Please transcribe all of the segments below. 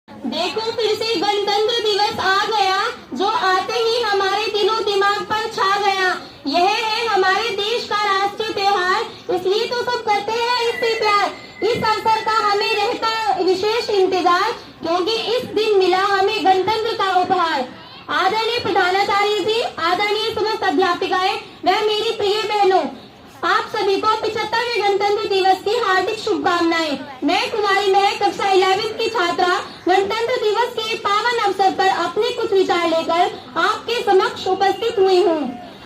देखो फिर से गणतंत्र दिवस आ गया, जो आते ही हमारे दिलों दिमाग पर छा गया। यह है हमारे देश का राष्ट्रीय त्योहार, इसलिए तो सब करते हैं इससे प्यार। इस अवसर का हमें रहता विशेष इंतजार, क्योंकि इस दिन मिला हमें गणतंत्र का उपहार। आदरणीय प्रधानाचार्य जी, आदरणीय समस्त अध्यापिकाएं व मेरी प्रिय बहनों, आप सभी को 75वें गणतंत्र दिवस की हार्दिक शुभकामनाएं। मैं कुमारी महक कक्षा 11वीं की छात्रा गणतंत्र दिवस के पावन अवसर पर अपने कुछ विचार लेकर आपके समक्ष उपस्थित हुई हूँ।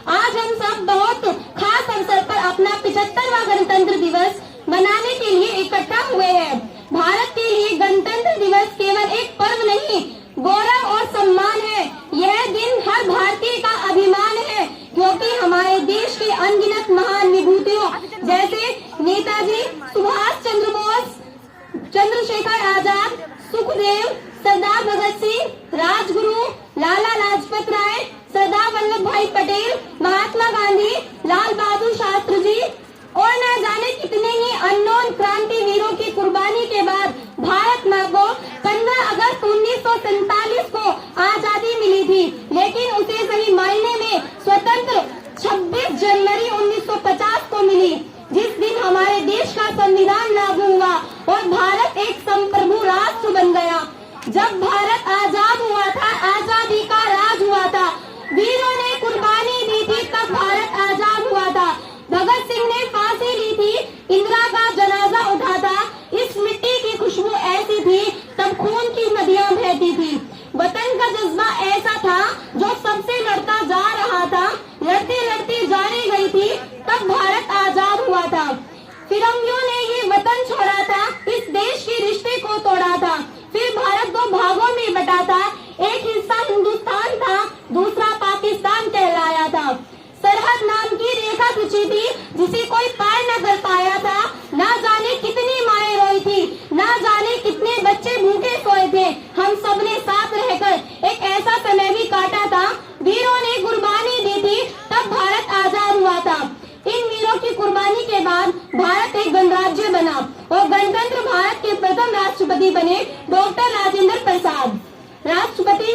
आज हम सब बहुत खास अवसर पर अपना 75वां गणतंत्र दिवस मनाने के लिए इकट्ठा हुए हैं। भारत के लिए गणतंत्र दिवस केवल एक पर्व नहीं, गौरव और सम्मान है। यह दिन हर भारतीय का अभिमान है, क्योंकि हमारे देश के अनगिनत महान विभूतियों जैसे नेताजी सुभाष चंद्र बोस, चंद्रशेखर आजाद, सुखदेव, सरदार भगत सिंह, राजगुरु, लाला लाजपत राय, सरदार वल्लभ भाई पटेल, महात्मा गांधी, लाल बहादुर शास्त्री जी और न जाने कितने ही अननोन क्रांति वीरों की कुर्बानी के बाद भारत माँ को 15 अगस्त 1947 को आजादी मिली थी, लेकिन उसे सही मायने में स्वतंत्र 26 जनवरी 1950 को मिली, जिस दिन हमारे देश का संविधान लागू हुआ और भारत एक संप्रभु राष्ट्र बन गया। जब भारत आजाद हुआ था, आजादी का राज हुआ था, वीरों ने कुर्बानी दी थी, तब भारत आजाद हुआ था। भगत सिंह ने फांसी ली थी, इंदिरा का जनाजा उठा था, इस मिट्टी की खुशबू ऐसी थी, तब खून की नदियां बहती थी। वतन का जज्बा ऐसा था जो सबसे लड़ता जा रहा था, लड़ते लड़ते जाने गई थी, तब भारत आजाद हुआ था। फिरंगियों ने ये वतन छोड़ा था, इस देश के रिश्ते को तोड़ा था, फिर भारत दो भागों में बटा था, एक हिस्सा हिंदुस्तान था, दूसरा पाकिस्तान कहलाया था। सरहद नाम की रेखा खिंची थी, जिसे कोई पार न कर पाया था। ना जाने कितनी माएं रोई थी, ना जाने कितने बच्चे भूखे सोए थे। हम सब ने साथ रहकर एक ऐसा समय भी काटा था, वीरों ने कुर्बानी दी थी, तब भारत आजाद हुआ था। इन वीरों की कुर्बानी के बाद भारत एक गणराज्य बना और गणतंत्र भारत के प्रथम राष्ट्रपति बने डॉक्टर राजेंद्र प्रसाद। राष्ट्रपति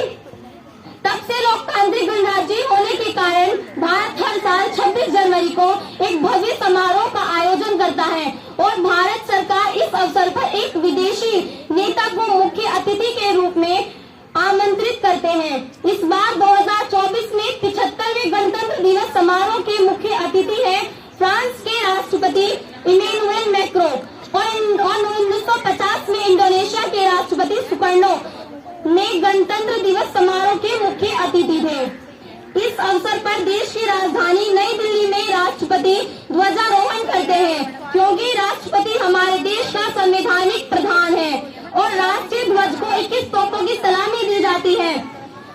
तब से लोकतांत्रिक गणराज्य होने के कारण भारत हर साल 26 जनवरी को एक भव्य समारोह का आयोजन करता है और भारत सरकार इस अवसर पर एक विदेशी नेता को मुख्य अतिथि के रूप में आमंत्रित करते हैं। इस बार 2024 में 75वें गणतंत्र दिवस समारोह के मुख्य अतिथि हैं फ्रांस के राष्ट्रपति इमैनुअल मैक्रों और 1950 में इंडोनेशिया के राष्ट्रपति सुकर्णो में गणतंत्र दिवस समारोह के मुख्य अतिथि थे। इस अवसर पर देश की राजधानी नई दिल्ली में राष्ट्रपति ध्वजारोहण करते हैं, क्योंकि राष्ट्रपति हमारे देश का संवैधानिक प्रधान है और राष्ट्रीय ध्वज को 21 तोपों की सलामी दी जाती है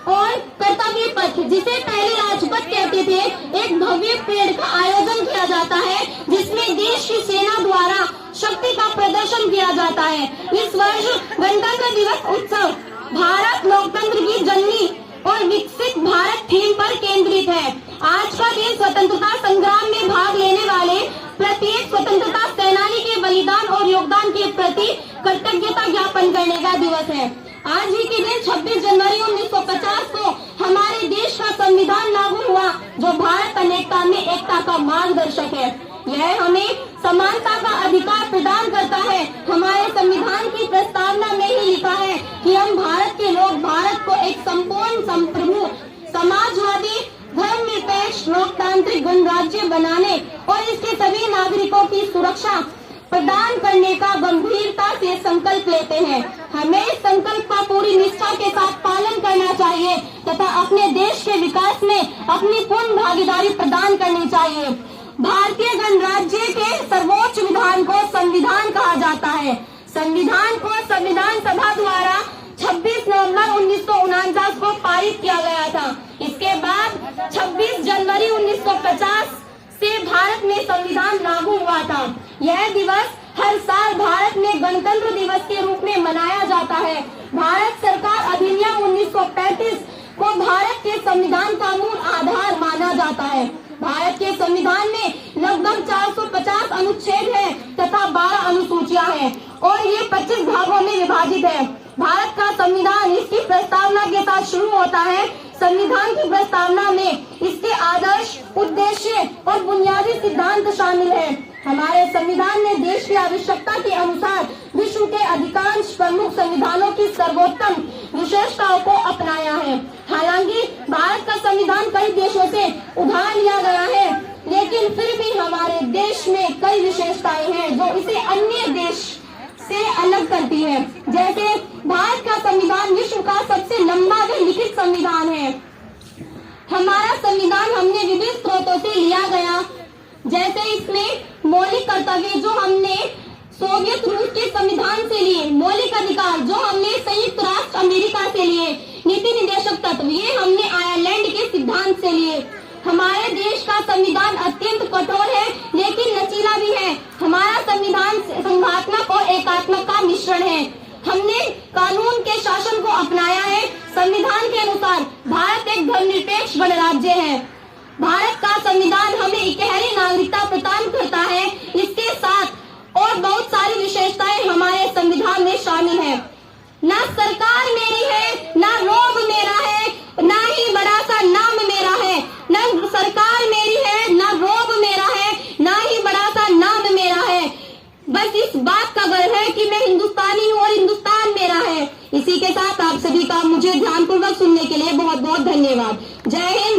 और कर्तव्य पथ, जिसे पहले राजपथ कहते थे, एक भव्य परेड का आयोजन किया जाता है, जिसमें देश की सेना द्वारा शक्ति का प्रदर्शन किया जाता है। इस वर्ष गणतंत्र दिवस उत्सव भारत लोकतंत्र की जननी और विकसित भारत थीम पर केंद्रित है। आज का दिन स्वतंत्रता संग्राम में भाग लेने वाले प्रत्येक स्वतंत्रता सेनानी के बलिदान और योगदान के प्रति कृतज्ञता ज्ञापन करने का दिवस है। आज ही के दिन 26 जनवरी 1950 को हमारे देश का संविधान लागू हुआ, जो भारत अनेकता में एकता का मार्गदर्शक है। यह हमें समानता का अधिकार प्रदान करता है। हमारे संविधान की प्रस्तावना में ही लिखा है कि हम भारत के लोग भारत को एक संपूर्ण संप्रभु समाजवादी धर्मनिरपेक्ष लोकतांत्रिक गणराज्य बनाने और इसके सभी नागरिकों की सुरक्षा प्रदान करने का गंभीरता से संकल्प लेते हैं। हमें इस संकल्प का पूरी निष्ठा के साथ पालन करना चाहिए तथा अपने देश के विकास में अपनी पूर्ण भागीदारी प्रदान करनी चाहिए। भारतीय गणराज्य के सर्वोच्च विधान को संविधान कहा जाता है। संविधान को संविधान सभा द्वारा 26 नवंबर 1949 को पारित किया गया था। इसके बाद 26 जनवरी 1950 से भारत में संविधान लागू हुआ था। यह दिवस हर साल भारत में गणतंत्र दिवस के रूप में मनाया जाता है। भारत सरकार अधिनियम 1935 को भारत के संविधान का मूल आधार माना जाता है। भारत के संविधान में लगभग 450 अनुच्छेद हैं तथा 12 अनुसूचियां हैं और ये 25 भागों में विभाजित है। भारत का शुरू होता है। संविधान की प्रस्तावना में इसके आदर्श, उद्देश्य और बुनियादी सिद्धांत शामिल हैं। हमारे संविधान ने देश की आवश्यकता के अनुसार विश्व के अधिकांश प्रमुख संविधानों की सर्वोत्तम विशेषताओं को अपनाया है। हालांकि भारत का संविधान कई देशों से उधार लिया गया है, लेकिन फिर भी हमारे देश में कई विशेषताएं हैं जो इसे अन्य देश से अलग करती है। जैसे भारत का संविधान विश्व का सबसे लंबा व लिखित संविधान है। हमारा संविधान हमने विभिन्न स्रोतों से लिया गया, जैसे इसमें मौलिक कर्तव्य जो हमने सोवियत रूस के संविधान से लिए, मौलिक अधिकार जो हमने संयुक्त राष्ट्र अमेरिका से लिए, नीति निर्देशक तत्व ये हमने आयरलैंड के सिद्धांत से लिए। हमारे देश का संविधान अत्यंत कठोर है लेकिन लचीला भी है। हमारा संविधान संघात्मक और एकात्मक का मिश्रण है। हमने कानून के शासन को अपनाया है। संविधान के अनुसार भारत एक धर्मनिरपेक्ष गणराज्य है। भारत का संविधान हमें इकहरी नागरिकता प्रदान करता है। इसके साथ और बहुत सारी विशेषताएं हमारे संविधान में शामिल है। ना सरकार मेरी है, ना रोब मेरा है, ना ही बड़ा सा नाम मेरा है। ना सरकार मेरी है, ना रोब मेरा है, ना ही बड़ा सा नाम मेरा है। बस इस बात का गर्व है कि मैं हिंदुस्तानी हूँ और हिंदुस्तान मेरा है। इसी के साथ आप सभी का मुझे ध्यानपूर्वक सुनने के लिए बहुत बहुत धन्यवाद। जय हिंद।